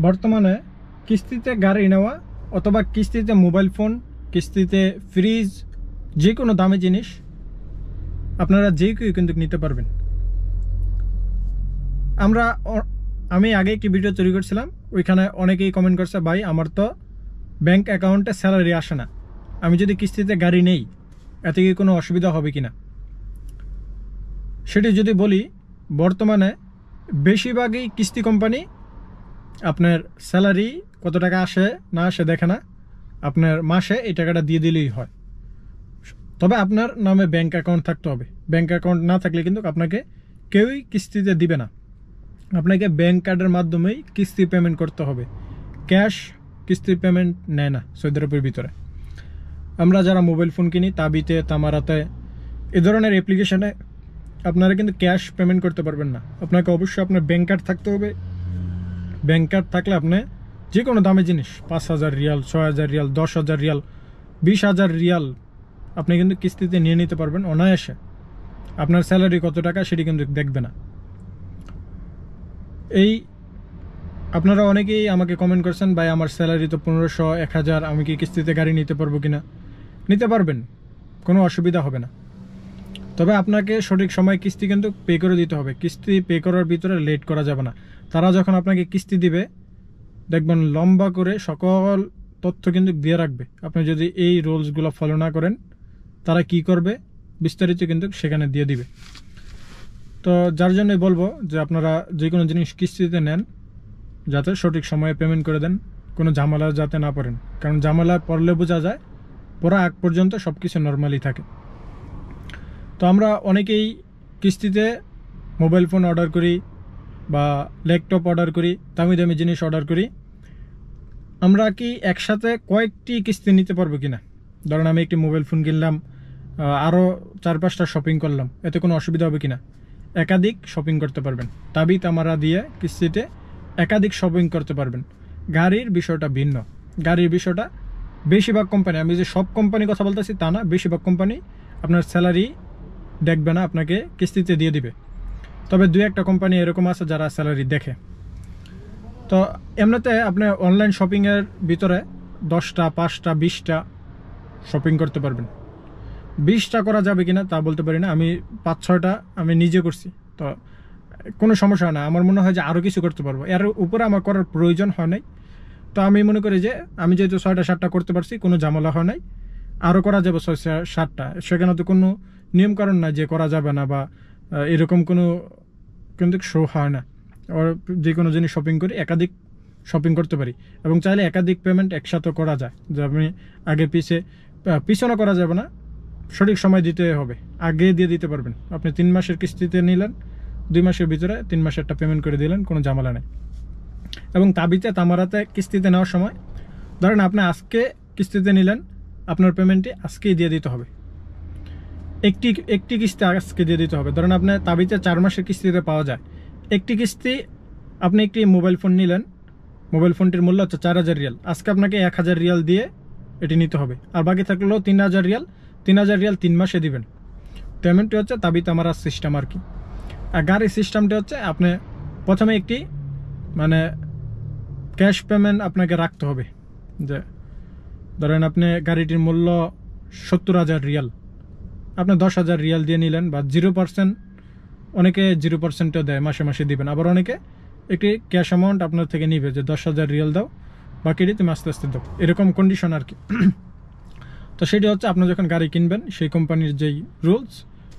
বর্তমানে কিস্তিতে গাড়ি নেওয়া অথবা কিস্তিতে মোবাইল ফোন, কিস্তিতে ফ্রিজ, যে কোনো দামি জিনিস আপনারা যে কেউ কিন্তু নিতে পারবেন। আমি আগে একটি ভিডিও তৈরি করছিলাম, ওইখানে অনেকেই কমেন্ট করছে, ভাই আমার তো ব্যাংক অ্যাকাউন্টে স্যালারি আসে না, আমি যদি কিস্তিতে গাড়ি নেই এতে কি কোনো অসুবিধা হবে কিনা। সেটি যদি বলি, বর্তমানে বেশিরভাগই কিস্তি কোম্পানি আপনার স্যালারি কত টাকা আসে না আসে দেখে না, আপনার মাসে এই টাকাটা দিয়ে দিলেই হয়। তবে আপনার নামে ব্যাংক অ্যাকাউন্ট থাকতে হবে। ব্যাংক অ্যাকাউন্ট না থাকলে কিন্তু আপনাকে কেউই কিস্তিতে দিবে না, আপনাকে ব্যাংক কার্ডের মাধ্যমেই কিস্তি পেমেন্ট করতে হবে। ক্যাশ কিস্তি পেমেন্ট নেয় না সৌদি আরবের ভিতরে। আমরা যারা মোবাইল ফোন কিনি, তাবিতে, তামারাতে, এ ধরনের অ্যাপ্লিকেশানে আপনারা কিন্তু ক্যাশ পেমেন্ট করতে পারবেন না। আপনাকে অবশ্যই আপনার ব্যাংক কার্ড থাকতে হবে। ব্যাংক কার্ড থাকলে আপনি যে কোনো দামি জিনিস 5,000 রিয়াল, 6,000 রিয়াল, 10,000 রিয়াল, 20,000 রিয়াল আপনি কিন্তু কিস্তিতে নিয়ে নিতে পারবেন অনায়াসে। আপনার স্যালারি কত টাকা সেটি কিন্তু দেখবে না। আপনারা অনেকেই আমাকে কমেন্ট করছেন, ভাই আমার স্যালারি তো 1500, 1000, আমি কি কিস্তিতে গাড়ি নিতে পারবো কিনা? নিতে পারবেন, কোনো অসুবিধা হবে না। তবে আপনাকে সঠিক সময় কিস্তি কিন্তু পে করে দিতে হবে। কিস্তি পে করার ভিতরে লেট করা যাবে না। তারা যখন আপনাকে কিস্তি দিবে দেখবেন লম্বা করে সকল তথ্য কিন্তু দিয়ে রাখবে। আপনি যদি এই রুলসগুলো ফলো না করেন, তারা কি করবে বিস্তারিত কিন্তু সেখানে দিয়ে দিবে। তো যার জন্যই বলবো যে আপনারা যে কোনো জিনিস কিস্তিতে নেন, যাতে সঠিক সময়ে পেমেন্ট করে দেন, কোনো ঝামেলা যাতে না পড়েন। কারণ ঝামেলা পড়লে বোঝা যায়, পড়া আগ পর্যন্ত সব কিছু নর্মালি থাকে। তো আমরা অনেকেই কিস্তিতে মোবাইল ফোন অর্ডার করি বা ল্যাপটপ অর্ডার করি, দামি দামি জিনিস অর্ডার করি। আমরা কি একসাথে কয়েকটি কিস্তি নিতে পারবো কিনা? ধরেন আমি একটি মোবাইল ফোন কিনলাম, আরও 4-5টা শপিং করলাম, এতে কোনো অসুবিধা হবে কিনা? একাধিক শপিং করতে পারবেন। তাবি তামারা দিয়ে কিস্তিতে একাধিক শপিং করতে পারবেন। গাড়ির বিষয়টা ভিন্ন। গাড়ির বিষয়টা বেশিরভাগ কোম্পানি, আমি যে সব কোম্পানি কথা বলতেছি তা না, বেশিরভাগ কোম্পানি আপনার স্যালারি দেখবে না, আপনাকে কিস্তিতে দিয়ে দিবে। তবে 2-1টা কোম্পানি এরকম আছে যারা স্যালারি দেখে। তো এমনিতে আপনি অনলাইন শপিংয়ের ভিতরে 10টা, 5টা, 20টা শপিং করতে পারবেন। 20টা করা যাবে কিনা তা বলতে পারি না, আমি 5-6টা আমি নিজে করছি। তো কোনো সমস্যা হয় না, আমার মনে হয় যে আরও কিছু করতে পারবো, এর উপরে আমার করার প্রয়োজন হয় নাই। তো আমি মনে করি যে আমি যেহেতু 6টা-7টা করতে পারছি, কোনো ঝামেলা হয় নাই, আরও করা যাবে 6-7টা। সেখানে তো কোনো নিয়মকানুন না যে করা যাবে না বা এরকম কোনো কিন্তু শো হয় না। আর যে কোনো জিনিস শপিং করি, একাধিক শপিং করতে পারি এবং চাইলে একাধিক পেমেন্ট একসাথে করা যায়। যে আপনি আগে পিছনে করা যাবে না, সঠিক সময় দিতে হবে, আগে দিয়ে দিতে পারবেন। আপনি 3 মাসের কিস্তিতে নিলেন, 2 মাসের ভিতরে 3 মাসেরটা পেমেন্ট করে দিলেন, কোনো ঝামেলা নেই। এবং তাবিতে তামারাতে কিস্তিতে নেওয়ার সময় ধরেন আপনি আজকে কিস্তিতে নিলেন, আপনার পেমেন্টটি আজকেই দিয়ে দিতে হবে। একটি কিস্তি আজকে দিয়ে দিতে হবে। ধরেন আপনার তাবিতে 4 মাসের কিস্তিতে পাওয়া যায়। একটি কিস্তি, আপনি একটি মোবাইল ফোন নিলেন, মোবাইল ফোনটির মূল্য হচ্ছে 4,000 রিয়াল, আজকে আপনাকে 1,000 রিয়াল দিয়ে এটি নিতে হবে। আর বাকি থাকলো 3,000 রিয়াল, 3,000 রিয়াল 3 মাসে দিবেন। পেমেন্টটি হচ্ছে তাবিতে আমার সিস্টেম আর কি। আর গাড়ির সিস্টেমটি হচ্ছে আপনি প্রথমে একটি মানে ক্যাশ পেমেন্ট আপনাকে রাখতে হবে। যে ধরেন আপনি গাড়িটির মূল্য 70,000 রিয়াল, আপনি 10,000 রিয়াল দিয়ে নিলেন, বা 0%, অনেকে 0%ও দেয়, মাসে মাসে দিবেন। আবার অনেকে একটি ক্যাশ অ্যামাউন্ট আপনার থেকে নিবে যে 10,000 রিয়াল দাও, বাকিটি তুমি আস্তে আস্তে দাও, এরকম কন্ডিশন আর কি। তো সেটি হচ্ছে আপনি যখন গাড়ি কিনবেন, সেই কোম্পানির যেই রুলস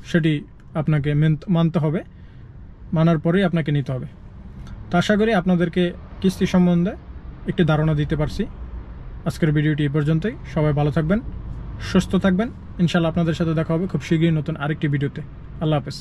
সেটি আপনাকে মানতে হবে, মানার পরেই আপনাকে নিতে হবে। তো আশা করি আপনাদেরকে কিস্তি সম্বন্ধে একটি ধারণা দিতে পারছি। আজকের ভিডিওটি এই পর্যন্তই। সবাই ভালো থাকবেন, সুস্থ থাকবেন। ইনশাল্লাহ আপনাদের সাথে দেখা হবে খুব শীঘ্রই নতুন আরেকটি ভিডিওতে। আল্লাহ হাফেজ।